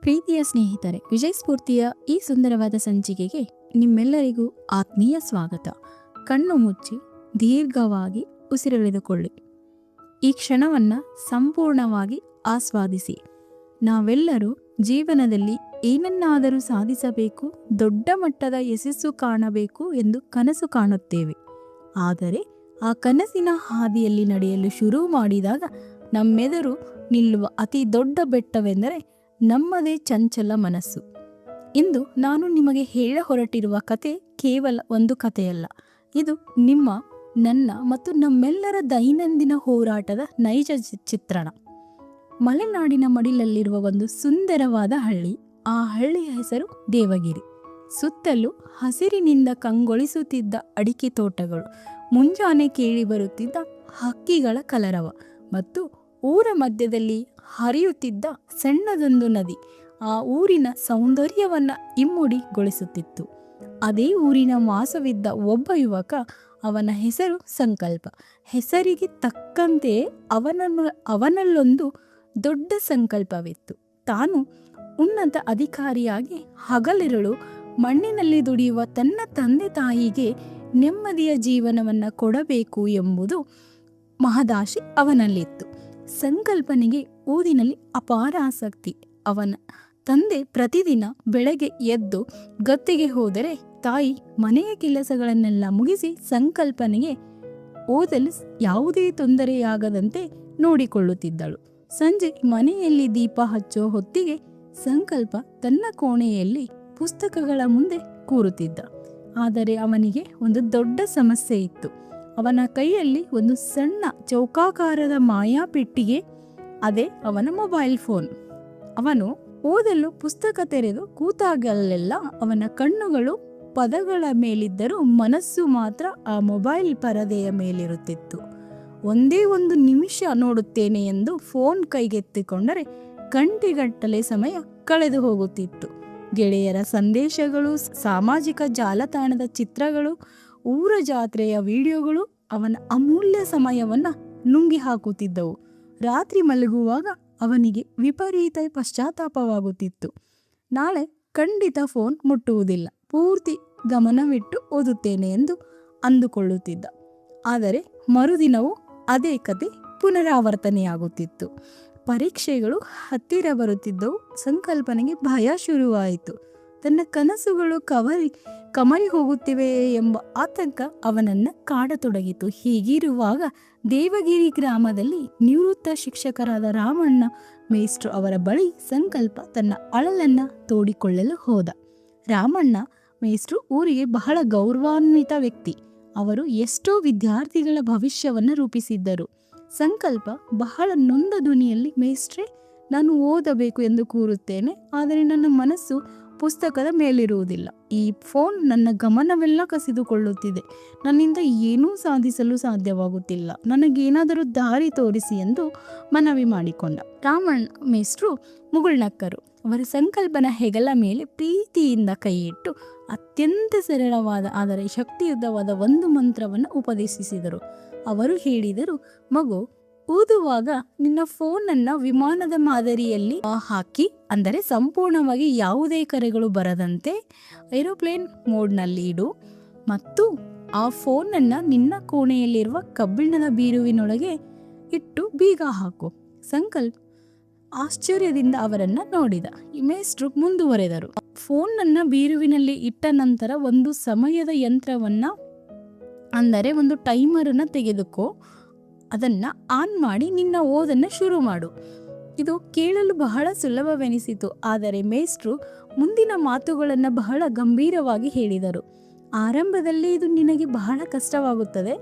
ಪ್ರೀತಿಯ ಸ್ನೇಹಿತರೆ, ವಿಜಯ್ ಸ್ಫೂರ್ತಿಯ ಈ ಸುಂದರವಾದ ಸಂಚಿಕೆಗೆ ನಿಮ್ಮೆಲ್ಲರಿಗೂ ಆತ್ಮೀಯ ಸ್ವಾಗತ. ಕಣ್ಣು ಮುಚ್ಚಿ ದೀರ್ಘವಾಗಿ ಉಸಿರೆಳೆದುಕೊಳ್ಳಿ. ಈ ಕ್ಷಣವನ್ನು ಸಂಪೂರ್ಣವಾಗಿ ಆಸ್ವಾದಿಸಿ. ನಾವೆಲ್ಲರೂ ಜೀವನದಲ್ಲಿ ಏನನ್ನಾದರೂ ಸಾಧಿಸಬೇಕು, ದೊಡ್ಡ ಮಟ್ಟದ ಯಶಸ್ಸು ಕಾಣಬೇಕು ಎಂದು ಕನಸು ಕಾಣುತ್ತೇವೆ. ಆದರೆ ಆ ಕನಸಿನ ಹಾದಿಯಲ್ಲಿ ನಡೆಯಲು ಶುರು ಮಾಡಿದಾಗ ನಮ್ಮೆದುರು ನಿಲ್ಲುವ ಅತಿ ದೊಡ್ಡ ಬೆಟ್ಟವೆಂದರೆ ನಮ್ಮದೇ ಚಂಚಲ ಮನಸ್ಸು. ಇಂದು ನಾನು ನಿಮಗೆ ಹೇಳ ಹೊರಟಿರುವ ಕತೆ ಕೇವಲ ಒಂದು ಕಥೆಯಲ್ಲ. ಇದು ನಿಮ್ಮ, ನನ್ನ ಮತ್ತು ನಮ್ಮೆಲ್ಲರ ದೈನಂದಿನ ಹೋರಾಟದ ನೈಜ ಚಿತ್ರಣ. ಮಲೆನಾಡಿನ ಮಡಿಲಲ್ಲಿರುವ ಒಂದು ಸುಂದರವಾದ ಹಳ್ಳಿ. ಆ ಹಳ್ಳಿಯ ಹೆಸರು ದೇವಗಿರಿ. ಸುತ್ತಲೂ ಹಸಿರಿನಿಂದ ಕಂಗೊಳಿಸುತ್ತಿದ್ದ ಅಡಿಕೆ ತೋಟಗಳು, ಮುಂಜಾನೆ ಕೇಳಿ ಬರುತ್ತಿದ್ದ ಹಕ್ಕಿಗಳ ಕಲರವ ಮತ್ತು ಊರ ಮಧ್ಯದಲ್ಲಿ ಹರಿಯುತ್ತಿದ್ದ ಸಣ್ಣದೊಂದು ನದಿ ಆ ಊರಿನ ಸೌಂದರ್ಯವನ್ನು ಇಮ್ಮಡಿಗೊಳಿಸುತ್ತಿತ್ತು. ಅದೇ ಊರಿನ ವಾಸವಿದ್ದ ಒಬ್ಬ ಯುವಕ. ಅವನ ಹೆಸರು ಸಂಕಲ್ಪ. ಹೆಸರಿಗೆ ತಕ್ಕಂತೆ ಅವನಲ್ಲೊಂದು ದೊಡ್ಡ ಸಂಕಲ್ಪವಿತ್ತು. ತಾನು ಉನ್ನತ ಅಧಿಕಾರಿಯಾಗಿ ಹಗಲಿರುಳು ಮಣ್ಣಿನಲ್ಲಿ ದುಡಿಯುವ ತನ್ನ ತಂದೆ ತಾಯಿಗೆ ನೆಮ್ಮದಿಯ ಜೀವನವನ್ನು ಕೊಡಬೇಕು ಎಂಬುದು ಮಹದಾಶೆ ಅವನಲ್ಲಿತ್ತು. ಸಂಕಲ್ಪನಿಗೆ ಓದಿನಲ್ಲಿ ಅಪಾರ ಆಸಕ್ತಿ. ಅವನ ತಂದೆ ಪ್ರತಿದಿನ ಬೆಳಗ್ಗೆ ಎದ್ದು ಗದ್ದೆಗೆ ಹೋದರೆ ತಾಯಿ ಮನೆಯ ಕೆಲಸಗಳನ್ನೆಲ್ಲ ಮುಗಿಸಿ ಸಂಕಲ್ಪನಿಗೆ ಓದಲು ಯಾವುದೇ ತೊಂದರೆಯಾಗದಂತೆ ನೋಡಿಕೊಳ್ಳುತ್ತಿದ್ದಳು. ಸಂಜೆ ಮನೆಯಲ್ಲಿ ದೀಪ ಹಚ್ಚೋ ಹೊತ್ತಿಗೆ ಸಂಕಲ್ಪ ತನ್ನ ಕೋಣೆಯಲ್ಲಿ ಪುಸ್ತಕಗಳ ಮುಂದೆ ಕೂರುತ್ತಿದ್ದ. ಆದರೆ ಅವನಿಗೆ ಒಂದು ದೊಡ್ಡ ಸಮಸ್ಯೆ ಇತ್ತು. ಅವನ ಕೈಯಲ್ಲಿ ಒಂದು ಸಣ್ಣ ಚೌಕಾಕಾರದ ಮಾಯಾ ಪೆಟ್ಟಿಗೆ, ಅದೇ ಅವನ ಮೊಬೈಲ್ ಫೋನ್. ಅವನು ಓದಲು ಪುಸ್ತಕ ತೆರೆದು ಕೂತಾಗಲೆಲ್ಲ ಅವನ ಕಣ್ಣುಗಳು ಪದಗಳ ಮೇಲಿದ್ದರೂ ಮನಸ್ಸು ಮಾತ್ರ ಆ ಮೊಬೈಲ್ ಪರದೆಯ ಮೇಲಿರುತ್ತಿತ್ತು. ಒಂದೇ ಒಂದು ನಿಮಿಷ ನೋಡುತ್ತೇನೆ ಎಂದು ಫೋನ್ ಕೈಗೆತ್ತಿಕೊಂಡರೆ ಗಂಟೆಗಟ್ಟಲೆ ಸಮಯ ಕಳೆದು ಹೋಗುತ್ತಿತ್ತು. ಗೆಳೆಯರ ಸಂದೇಶಗಳು, ಸಾಮಾಜಿಕ ಜಾಲತಾಣದ ಚಿತ್ರಗಳು, ಊರ ಜಾತ್ರೆಯ ವಿಡಿಯೋಗಳು ಅವನ ಅಮೂಲ್ಯ ಸಮಯವನ್ನು ನುಂಗಿ ಹಾಕುತ್ತಿದ್ದವು. ರಾತ್ರಿ ಮಲಗುವಾಗ ಅವನಿಗೆ ವಿಪರೀತ ಪಶ್ಚಾತ್ತಾಪವಾಗುತ್ತಿತ್ತು. ನಾಳೆ ಖಂಡಿತ ಫೋನ್ ಮುಟ್ಟುವುದಿಲ್ಲ, ಪೂರ್ತಿ ಗಮನವಿಟ್ಟು ಓದುತ್ತೇನೆ ಎಂದು ಅಂದುಕೊಳ್ಳುತ್ತಿದ್ದ. ಆದರೆ ಮರುದಿನವೂ ಅದೇ ಕತೆ ಪುನರಾವರ್ತನೆಯಾಗುತ್ತಿತ್ತು. ಪರೀಕ್ಷೆಗಳು ಹತ್ತಿರ ಬರುತ್ತಿದ್ದವು. ಸಂಕಲ್ಪನೆಗೆ ಭಯ ಶುರುವಾಯಿತು. ತನ್ನ ಕನಸುಗಳು ಕಮರಿ ಹೋಗುತ್ತಿವೆ ಎಂಬ ಆತಂಕ ಅವನನ್ನು ಕಾಡತೊಡಗಿತು. ಹೀಗಿರುವಾಗ ದೇವಗಿರಿ ಗ್ರಾಮದಲ್ಲಿ ನಿವೃತ್ತ ಶಿಕ್ಷಕರಾದ ರಾಮಣ್ಣ ಮೇಷ್ಟ್ರು ಅವರ ಬಳಿ ಸಂಕಲ್ಪ ತನ್ನ ಅಳಲನ್ನು ತೋಡಿಕೊಳ್ಳಲು ಹೋದ. ರಾಮಣ್ಣ ಮೇಷ್ಟ್ರು ಊರಿಗೆ ಬಹಳ ಗೌರವಾನ್ವಿತ ವ್ಯಕ್ತಿ. ಅವರು ಎಷ್ಟೋ ವಿದ್ಯಾರ್ಥಿಗಳ ಭವಿಷ್ಯವನ್ನು ರೂಪಿಸಿದ್ದರು. ಸಂಕಲ್ಪ ಬಹಳ ನೊಂದ ಧ್ವನಿಯಲ್ಲಿ, ಮೇಷ್ಟ್ರೆ, ನಾನು ಓದಬೇಕು ಎಂದು ಕೂರುತ್ತೇನೆ, ಆದರೆ ನನ್ನ ಮನಸ್ಸು ಪುಸ್ತಕದ ಮೇಲಿರುವುದಿಲ್ಲ. ಈ ಫೋನ್ ನನ್ನ ಗಮನವೆಲ್ಲ ಕಸಿದುಕೊಳ್ಳುತ್ತಿದೆ. ನನ್ನಿಂದ ಏನೂ ಸಾಧಿಸಲು ಸಾಧ್ಯವಾಗುತ್ತಿಲ್ಲ. ನನಗೇನಾದರೂ ದಾರಿ ತೋರಿಸಿ ಎಂದು ಮನವಿ ಮಾಡಿಕೊಂಡ. ರಾಮಣ್ಣ ಮೇಷ್ಟ್ರು ಮುಗುಳ್ನಕ್ಕರು. ಅವರ ಸಂಕಲ್ಪನ ಹೆಗಲ ಮೇಲೆ ಪ್ರೀತಿಯಿಂದ ಕೈಯಿಟ್ಟು ಅತ್ಯಂತ ಸರಳವಾದ ಆದರೆ ಶಕ್ತಿಯುತವಾದ ಒಂದು ಮಂತ್ರವನ್ನು ಉಪದೇಶಿಸಿದರು. ಅವರು ಹೇಳಿದರು, ಮಗು, ಓದುವಾಗ ನಿನ್ನ ಫೋನನ್ನು ವಿಮಾನದ ಮಾದರಿಯಲ್ಲಿ ಹಾಕಿ, ಅಂದರೆ ಸಂಪೂರ್ಣವಾಗಿ ಯಾವುದೇ ಕರೆಗಳು ಬರದಂತೆ ಏರೋಪ್ಲೇನ್ ಮೋಡ್ನಲ್ಲಿ ಇಡು ಮತ್ತು ಆ ಫೋನನ್ನು ನಿನ್ನ ಕೋಣೆಯಲ್ಲಿರುವ ಕಬ್ಬಿಣದ ಬೀರುವಿನೊಳಗೆ ಇಟ್ಟು ಬೀಗ ಹಾಕು. ಸಂಕಲ್ಪ ಆಶ್ಚರ್ಯದಿಂದ ಅವರನ್ನು ನೋಡಿದ. ಮೇಷ್ಟ್ರು ಮುಂದುವರೆದರು, ಫೋನನ್ನು ಬೀರುವಿನಲ್ಲಿ ಇಟ್ಟ ನಂತರ ಒಂದು ಸಮಯದ ಯಂತ್ರವನ್ನು, ಅಂದರೆ ಒಂದು ಟೈಮರನ್ನು ತೆಗೆದುಕೋ, ಅದನ್ನು ಆನ್ ಮಾಡಿ ನಿನ್ನ ಓದನ್ನು ಶುರು ಮಾಡು. ಇದು ಕೇಳಲು ಬಹಳ ಸುಲಭವೆನಿಸಿತು. ಆದರೆ ಮೇಷ್ಟ್ರು ಮುಂದಿನ ಮಾತುಗಳನ್ನು ಬಹಳ ಗಂಭೀರವಾಗಿ ಹೇಳಿದರು. ಆರಂಭದಲ್ಲಿ ಇದು ನಿನಗೆ ಬಹಳ ಕಷ್ಟವಾಗುತ್ತದೆ,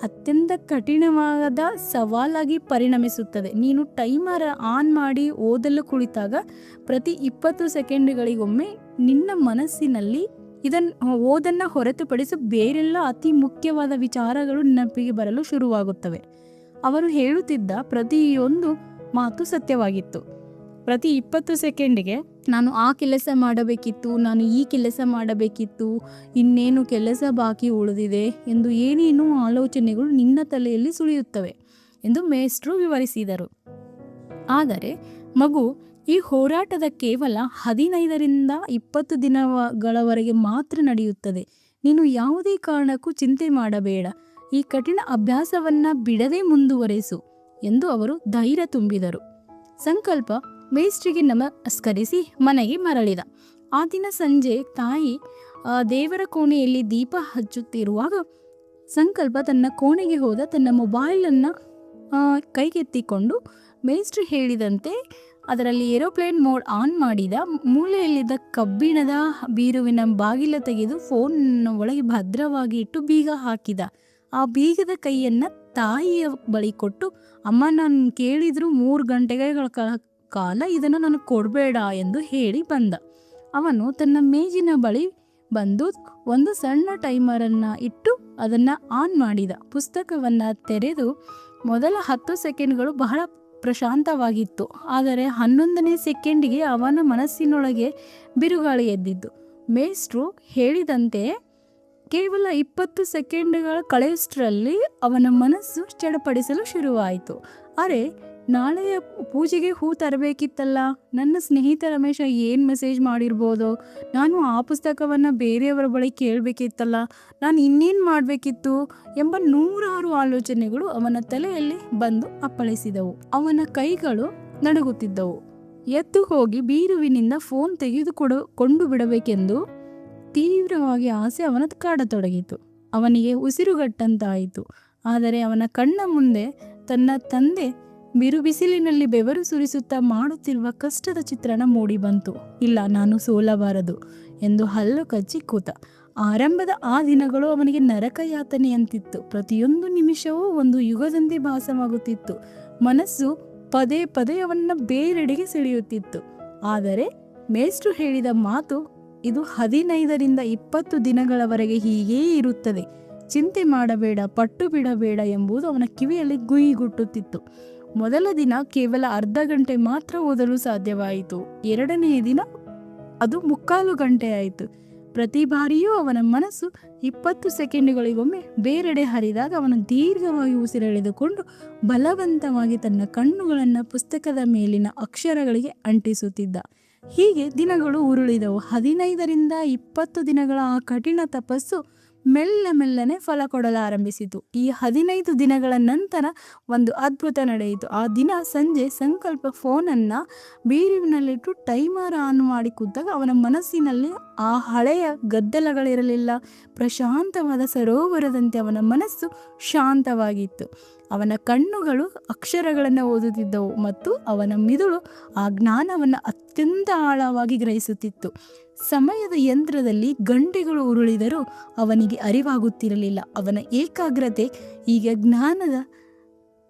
ಅತ್ಯಂತ ಕಠಿಣವಾದ ಸವಾಲಾಗಿ ಪರಿಣಮಿಸುತ್ತದೆ. ನೀನು ಟೈಮರ್ ಆನ್ ಮಾಡಿ ಓದಲು ಕುಳಿತಾಗ ಪ್ರತಿ 20 ಸೆಕೆಂಡ್ಗಳಿಗೊಮ್ಮೆ ನಿನ್ನ ಮನಸ್ಸಿನಲ್ಲಿ ಓದನ್ನು ಹೊರತುಪಡಿಸಿ ಬೇರೆಲ್ಲ ಅತಿ ಮುಖ್ಯವಾದ ವಿಚಾರಗಳು ನೆನಪಿಗೆ ಬರಲು ಶುರುವಾಗುತ್ತವೆ. ಅವರು ಹೇಳುತ್ತಿದ್ದ ಪ್ರತಿಯೊಂದು ಮಾತು ಸತ್ಯವಾಗಿತ್ತು. ಪ್ರತಿ 20 ಸೆಕೆಂಡಿಗೆ ನಾನು ಆ ಕೆಲಸ ಮಾಡಬೇಕಿತ್ತು, ನಾನು ಈ ಕೆಲಸ ಮಾಡಬೇಕಿತ್ತು, ಇನ್ನೇನು ಕೆಲಸ ಬಾಕಿ ಉಳಿದಿದೆ ಎಂದು ಏನೇನೋ ಆಲೋಚನೆಗಳು ನಿನ್ನ ತಲೆಯಲ್ಲಿ ಸುಳಿಯುತ್ತವೆ ಎಂದು ಮೇಷ್ಟ್ರು ವಿವರಿಸಿದರು. ಆದರೆ ಮಗು, ಈ ಹೋರಾಟದ ಕೇವಲ 15ರಿಂದ 20 ದಿನಗಳವರೆಗೆ ಮಾತ್ರ ನಡೆಯುತ್ತದೆ. ನೀನು ಯಾವುದೇ ಕಾರಣಕ್ಕೂ ಚಿಂತೆ ಮಾಡಬೇಡ. ಈ ಕಠಿಣ ಅಭ್ಯಾಸವನ್ನು ಬಿಡದೆ ಮುಂದುವರೆಸು ಎಂದು ಅವರು ಧೈರ್ಯ ತುಂಬಿದರು. ಸಂಕಲ್ಪ ಮೇಸ್ಟ್ರಿಗೆ ನಮಸ್ಕರಿಸಿ ಮನೆಗೆ ಮರಳಿದ. ಆ ದಿನ ಸಂಜೆ ತಾಯಿ ದೇವರ ಕೋಣೆಯಲ್ಲಿ ದೀಪ ಹಚ್ಚುತ್ತಿರುವಾಗ ಸಂಕಲ್ಪ ತನ್ನ ಕೋಣೆಗೆ ಹೋದ. ತನ್ನ ಮೊಬೈಲನ್ನು ಕೈಗೆತ್ತಿಕೊಂಡು ಮೇಸ್ಟ್ರು ಹೇಳಿದಂತೆ ಅದರಲ್ಲಿ ಏರೋಪ್ಲೇನ್ ಮೋಡ್ ಆನ್ ಮಾಡಿದ. ಮೂಲೆಯಲ್ಲಿದ್ದ ಕಬ್ಬಿಣದ ಬೀರುವಿನ ಬಾಗಿಲ ತೆಗೆದು ಫೋನ್ ಒಳಗೆ ಭದ್ರವಾಗಿ ಇಟ್ಟು ಬೀಗ ಹಾಕಿದ. ಆ ಬೀಗದ ಕೈಯನ್ನು ತಾಯಿಯ ಬಳಿ ಕೊಟ್ಟು, ಅಮ್ಮ, ನಾನು ಕೇಳಿದ್ರು 3 ಗಂಟೆಗಳ ಕಾಲ ಇದನ್ನು ನನಗೆ ಕೊಡಬೇಡ ಎಂದು ಹೇಳಿ ಬಂದ. ಅವನು ತನ್ನ ಮೇಜಿನ ಬಳಿ ಬಂದು ಒಂದು ಸಣ್ಣ ಟೈಮರನ್ನು ಇಟ್ಟು ಅದನ್ನು ಆನ್ ಮಾಡಿದ. ಪುಸ್ತಕವನ್ನು ತೆರೆದು ಮೊದಲ 10 ಸೆಕೆಂಡ್ಗಳು ಬಹಳ ಪ್ರಶಾಂತವಾಗಿತ್ತು. ಆದರೆ 11ನೇ ಸೆಕೆಂಡಿಗೆ ಅವನ ಮನಸ್ಸಿನೊಳಗೆ ಬಿರುಗಾಳಿ ಎದ್ದಿದ್ದು. ಮೇಸ್ಟ್ರು ಹೇಳಿದಂತೆ ಕೇವಲ 20 ಸೆಕೆಂಡ್ಗಳ ಕಳೆಯಷ್ಟರಲ್ಲಿ ಅವನ ಮನಸ್ಸು ಚಡಪಡಿಸಲು ಶುರುವಾಯಿತು. ಅರೆ, ನಾಳೆಯ ಪೂಜೆಗೆ ಹೂ ತರಬೇಕಿತ್ತಲ್ಲ, ನನ್ನ ಸ್ನೇಹಿತ ರಮೇಶ ಏನು ಮೆಸೇಜ್ ಮಾಡಿರ್ಬೋದು, ನಾನು ಆ ಪುಸ್ತಕವನ್ನು ಬೇರೆಯವರ ಬಳಿ ಕೇಳಬೇಕಿತ್ತಲ್ಲ, ನಾನು ಇನ್ನೇನು ಮಾಡಬೇಕಿತ್ತು ಎಂಬ 100 ಆಲೋಚನೆಗಳು ಅವನ ತಲೆಯಲ್ಲಿ ಬಂದು ಅಪ್ಪಳಿಸಿದವು. ಅವನ ಕೈಗಳು ನಡುಗುತ್ತಿದ್ದವು. ಎದ್ದು ಹೋಗಿ ಬೀರುವಿನಿಂದ ಫೋನ್ ಕೊಂಡು ಬಿಡಬೇಕೆಂದು ತೀವ್ರವಾಗಿ ಆಸೆ ಅವನ ಕಾಡತೊಡಗಿತು. ಅವನಿಗೆ ಉಸಿರುಗಟ್ಟಂತಾಯಿತು. ಆದರೆ ಅವನ ಕಣ್ಣ ಮುಂದೆ ತನ್ನ ತಂದೆ ಬಿರುಬಿಸಿಲಿನಲ್ಲಿ ಬೆವರು ಸುರಿಸುತ್ತಾ ಮಾಡುತ್ತಿರುವ ಕಷ್ಟದ ಚಿತ್ರಣ ಮೂಡಿಬಂತು. ಇಲ್ಲ, ನಾನು ಸೋಲಬಾರದು ಎಂದು ಹಲ್ಲು ಕಚ್ಚಿ ಕೂತ. ಆರಂಭದ ಆ ದಿನಗಳು ಅವನಿಗೆ ನರಕ ಯಾತನೆಯಂತಿತ್ತು. ಪ್ರತಿಯೊಂದು ನಿಮಿಷವೂ ಒಂದು ಯುಗದಂತೆ ಭಾಸವಾಗುತ್ತಿತ್ತು. ಮನಸ್ಸು ಪದೇ ಪದೇ ಅವನ್ನ ಬೇರೆಡೆಗೆ ಸೆಳೆಯುತ್ತಿತ್ತು. ಆದರೆ ಮೇಷ್ಟ್ರು ಹೇಳಿದ ಮಾತು, ಇದು 15ರಿಂದ 20 ದಿನಗಳವರೆಗೆ ಹೀಗೇ ಇರುತ್ತದೆ, ಚಿಂತೆ ಮಾಡಬೇಡ, ಪಟ್ಟು ಬಿಡಬೇಡ ಎಂಬುದು ಅವನ ಕಿವಿಯಲ್ಲಿ ಗುಯಿಗುಟ್ಟುತ್ತಿತ್ತು. ಮೊದಲ ದಿನ ಕೇವಲ ಅರ್ಧ ಗಂಟೆ ಮಾತ್ರ ಓದಲು ಸಾಧ್ಯವಾಯಿತು. 2ನೇ ದಿನ ಅದು 3/4 ಗಂಟೆ ಆಯಿತು. ಪ್ರತಿ ಬಾರಿಯೂ ಅವನ ಮನಸ್ಸು 20 ಸೆಕೆಂಡುಗಳಿಗೊಮ್ಮೆ ಬೇರೆಡೆ ಹರಿದಾಗ ಅವನು ದೀರ್ಘವಾಗಿ ಉಸಿರೆಳೆದುಕೊಂಡು ಬಲವಂತವಾಗಿ ತನ್ನ ಕಣ್ಣುಗಳನ್ನು ಪುಸ್ತಕದ ಮೇಲಿನ ಅಕ್ಷರಗಳಿಗೆ ಅಂಟಿಸುತ್ತಿದ್ದ. ಹೀಗೆ ದಿನಗಳು ಉರುಳಿದವು. 15ರಿಂದ 20 ದಿನಗಳ ಆ ಕಠಿಣ ತಪಸ್ಸು ಮೆಲ್ಲನೆ ಫಲ ಕೊಡಲಾರಂಭಿಸಿತು. ಈ 15 ದಿನಗಳ ನಂತರ ಒಂದು ಅದ್ಭುತ ನಡೆಯಿತು. ಆ ದಿನ ಸಂಜೆ ಸಂಕಲ್ಪ ಫೋನನ್ನು ಬೀರುವಿನಲ್ಲಿಟ್ಟು ಟೈಮರ್ ಆನ್ ಮಾಡಿ ಕೂತಾಗ ಅವನ ಮನಸ್ಸಿನಲ್ಲಿ ಆ ಹಳೆಯ ಗದ್ದಲಗಳಿರಲಿಲ್ಲ. ಪ್ರಶಾಂತವಾದ ಸರೋವರದಂತೆ ಅವನ ಮನಸ್ಸು ಶಾಂತವಾಗಿತ್ತು. ಅವನ ಕಣ್ಣುಗಳು ಅಕ್ಷರಗಳನ್ನು ಓದುತ್ತಿದ್ದವು ಮತ್ತು ಅವನ ಮಿದುಳು ಆ ಜ್ಞಾನವನ್ನು ಅತ್ಯಂತ ಆಳವಾಗಿ ಗ್ರಹಿಸುತ್ತಿತ್ತು. ಸಮಯದ ಯಂತ್ರದಲ್ಲಿ ಗಂಟೆಗಳು ಉರುಳಿದರೂ ಅವನಿಗೆ ಅರಿವಾಗುತ್ತಿರಲಿಲ್ಲ. ಅವನ ಏಕಾಗ್ರತೆ ಈಗ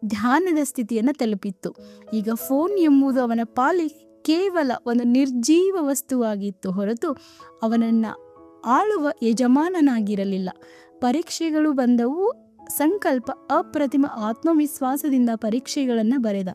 ಧ್ಯಾನದ ಸ್ಥಿತಿಯನ್ನು ತಲುಪಿತ್ತು. ಈಗ ಫೋನ್ ಎಂಬುದು ಅವನ ಪಾಲಿಗೆ ಕೇವಲ ಒಂದು ನಿರ್ಜೀವ ವಸ್ತುವಾಗಿತ್ತು ಹೊರತು ಅವನನ್ನು ಆಳುವ ಯಜಮಾನನಾಗಿರಲಿಲ್ಲ. ಪರೀಕ್ಷೆಗಳು ಬಂದವು. ಸಂಕಲ್ಪ ಅಪ್ರತಿಮ ಆತ್ಮವಿಶ್ವಾಸದಿಂದ ಪರೀಕ್ಷೆಗಳನ್ನು ಬರೆದ.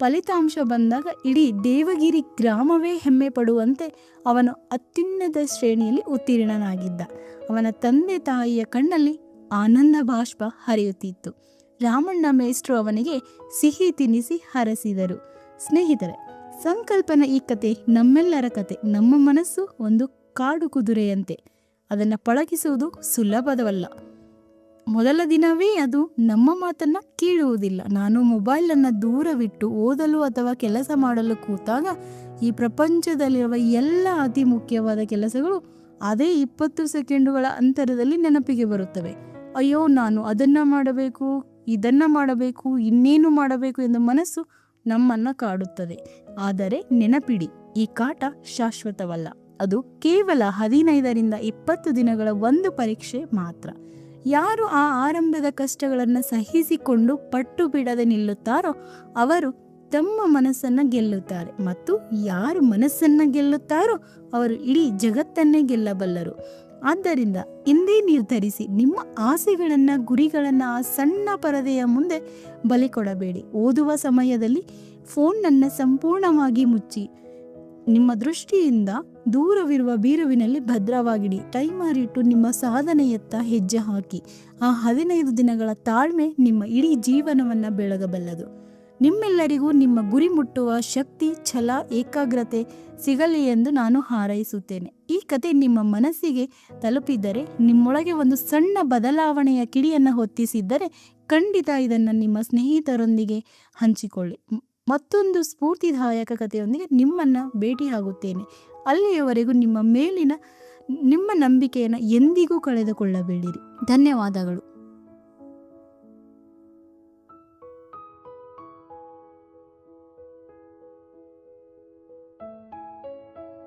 ಫಲಿತಾಂಶ ಬಂದಾಗ ಇಡೀ ದೇವಗಿರಿ ಗ್ರಾಮವೇ ಹೆಮ್ಮೆ ಪಡುವಂತೆ ಅವನು ಅತ್ಯುನ್ನತ ಶ್ರೇಣಿಯಲ್ಲಿ ಉತ್ತೀರ್ಣನಾಗಿದ್ದ. ಅವನ ತಂದೆ ತಾಯಿಯ ಕಣ್ಣಲ್ಲಿ ಆನಂದ ಬಾಷ್ಪ ಹರಿಯುತ್ತಿತ್ತು. ರಾಮಣ್ಣ ಮೇಷ್ಟ್ರು ಅವನಿಗೆ ಸಿಹಿ ತಿನ್ನಿಸಿ ಹರಸಿದರು. ಸ್ನೇಹಿತರೆ, ಸಂಕಲ್ಪನ ಈ ಕತೆ ನಮ್ಮೆಲ್ಲರ ಕತೆ. ನಮ್ಮ ಮನಸ್ಸು ಒಂದು ಕಾಡು ಕುದುರೆಯಂತೆ. ಅದನ್ನು ಪಳಗಿಸುವುದು ಸುಲಭವಲ್ಲ. ಮೊದಲ ದಿನವೇ ಅದು ನಮ್ಮ ಮಾತನ್ನು ಕೇಳುವುದಿಲ್ಲ. ನಾನು ಮೊಬೈಲನ್ನು ದೂರವಿಟ್ಟು ಓದಲು ಅಥವಾ ಕೆಲಸ ಮಾಡಲು ಕೂತಾಗ ಈ ಪ್ರಪಂಚದಲ್ಲಿರುವ ಎಲ್ಲ ಅತಿ ಮುಖ್ಯವಾದ ಕೆಲಸಗಳು ಅದೇ 20 ಸೆಕೆಂಡುಗಳ ಅಂತರದಲ್ಲಿ ನೆನಪಿಗೆ ಬರುತ್ತವೆ. ಅಯ್ಯೋ, ನಾನು ಅದನ್ನು ಮಾಡಬೇಕು, ಇದನ್ನು ಮಾಡಬೇಕು, ಇನ್ನೇನು ಮಾಡಬೇಕು ಎಂದು ಮನಸ್ಸು ನಮ್ಮನ್ನು ಕಾಡುತ್ತದೆ. ಆದರೆ ನೆನಪಿಡಿ, ಈ ಕಾಟ ಶಾಶ್ವತವಲ್ಲ. ಅದು ಕೇವಲ 15ರಿಂದ 20 ದಿನಗಳ ಒಂದು ಪರೀಕ್ಷೆ ಮಾತ್ರ. ಯಾರು ಆ ಆರಂಭದ ಕಷ್ಟಗಳನ್ನು ಸಹಿಸಿಕೊಂಡು ಪಟ್ಟು ಬಿಡದೆ ನಿಲ್ಲುತ್ತಾರೋ ಅವರು ತಮ್ಮ ಮನಸ್ಸನ್ನು ಗೆಲ್ಲುತ್ತಾರೆ. ಮತ್ತು ಯಾರು ಮನಸ್ಸನ್ನು ಗೆಲ್ಲುತ್ತಾರೋ ಅವರು ಇಡೀ ಜಗತ್ತನ್ನೇ ಗೆಲ್ಲಬಲ್ಲರು. ಆದ್ದರಿಂದ ಇಂದೇ ನಿರ್ಧರಿಸಿ, ನಿಮ್ಮ ಆಸೆಗಳನ್ನು, ಗುರಿಗಳನ್ನು ಆ ಸಣ್ಣ ಪರದೆಯ ಮುಂದೆ ಬಲಿ ಕೊಡಬೇಡಿ. ಓದುವ ಸಮಯದಲ್ಲಿ ಫೋನನ್ನು ಸಂಪೂರ್ಣವಾಗಿ ಮುಚ್ಚಿ ನಿಮ್ಮ ದೃಷ್ಟಿಯಿಂದ ದೂರವಿರುವ ಬೀರುವಿನಲ್ಲಿ ಭದ್ರವಾಗಿಡಿ. ಟೈಮರ್ ಇಟ್ಟು ನಿಮ್ಮ ಸಾಧನೆಯತ್ತ ಹೆಜ್ಜೆ ಹಾಕಿ. ಆ 15 ದಿನಗಳ ತಾಳ್ಮೆ ನಿಮ್ಮ ಇಡೀ ಜೀವನವನ್ನು ಬೆಳಗಬಲ್ಲದು. ನಿಮ್ಮೆಲ್ಲರಿಗೂ ನಿಮ್ಮ ಗುರಿ ಮುಟ್ಟುವ ಶಕ್ತಿ, ಛಲ, ಏಕಾಗ್ರತೆ ಸಿಗಲಿ ಎಂದು ನಾನು ಹಾರೈಸುತ್ತೇನೆ. ಈ ಕತೆ ನಿಮ್ಮ ಮನಸ್ಸಿಗೆ ತಲುಪಿದ್ದರೆ, ನಿಮ್ಮೊಳಗೆ ಒಂದು ಸಣ್ಣ ಬದಲಾವಣೆಯ ಕಿಡಿಯನ್ನು ಹೊತ್ತಿಸಿದ್ದರೆ ಖಂಡಿತ ಇದನ್ನು ನಿಮ್ಮ ಸ್ನೇಹಿತರೊಂದಿಗೆ ಹಂಚಿಕೊಳ್ಳಿ. ಮತ್ತೊಂದು ಸ್ಫೂರ್ತಿದಾಯಕ ಕಥೆಯೊಂದಿಗೆ ನಿಮ್ಮನ್ನು ಭೇಟಿಯಾಗುತ್ತೇನೆ. ಅಲ್ಲಿಯವರೆಗೂ ನಿಮ್ಮ ಮೇಲಿನ ನಿಮ್ಮ ನಂಬಿಕೆಯನ್ನು ಎಂದಿಗೂ ಕಳೆದುಕೊಳ್ಳಬೇಡಿರಿ. ಧನ್ಯವಾದಗಳು.